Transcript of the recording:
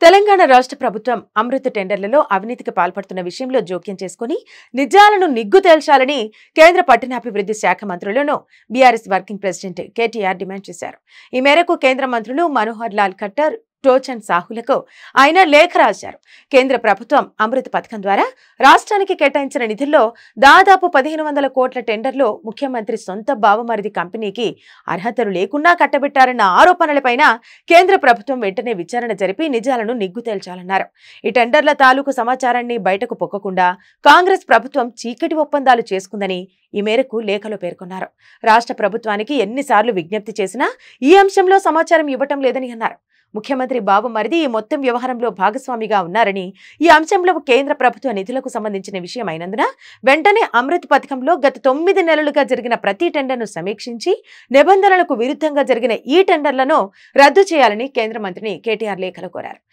తెలంగాణ రాష్ట్ర ప్రభుత్వం అమృత టెండర్లలో అవినీతికి పాల్పడుతున్న విషయంలో జోక్యం చేసుకుని నిజాలను నిగ్గు తేల్చాలని కేంద్ర పట్టణాభివృద్ధి శాఖ మంత్రులను BRS working president KTR demand చేశారు. ఈ మేరకు కేంద్ర మంత్రులు మనోహర్ లాల్ ఖట్టర్, టోచన్ సాహులకు ఆయన లేఖ రాశారు. కేంద్ర ప్రభుత్వం అమృత పథకం ద్వారా రాష్ట్రానికి కేటాయించిన నిధుల్లో దాదాపు 1500 కోట్ల టెండర్లో ముఖ్యమంత్రి సొంత బావమరిది కంపెనీకి అర్హతలు లేకుండా కట్టబెట్టారన్న ఆరోపణలపైన కేంద్ర ప్రభుత్వం వెంటనే విచారణ జరిపి నిజాలను నిగ్గు తేల్చాలన్నారు. ఈ టెండర్ల తాలూకు సమాచారాన్ని బయటకు పొక్కకుండా కాంగ్రెస్ ప్రభుత్వం చీకటి ఒప్పందాలు చేసుకుందని ఈ మేరకు లేఖలో పేర్కొన్నారు. రాష్ట్ర ప్రభుత్వానికి ఎన్నిసార్లు విజ్ఞప్తి చేసినా ఈ అంశంలో సమాచారం ఇవ్వటం లేదని అన్నారు. ముఖ్యమంత్రి బావమరిది ఈ మొత్తం వ్యవహారంలో భాగస్వామిగా ఉన్నారని, ఈ అంశంలో కేంద్ర ప్రభుత్వ నిధులకు సంబంధించిన విషయం అయినందున వెంటనే అమృత్ పథకంలో గత 9 నెలలుగా జరిగిన ప్రతి టెండర్ను సమీక్షించి నిబంధనలకు విరుద్ధంగా జరిగిన ఈ టెండర్లను రద్దు చేయాలని కేంద్ర మంత్రిని కేటీఆర్ లేఖలో కోరారు.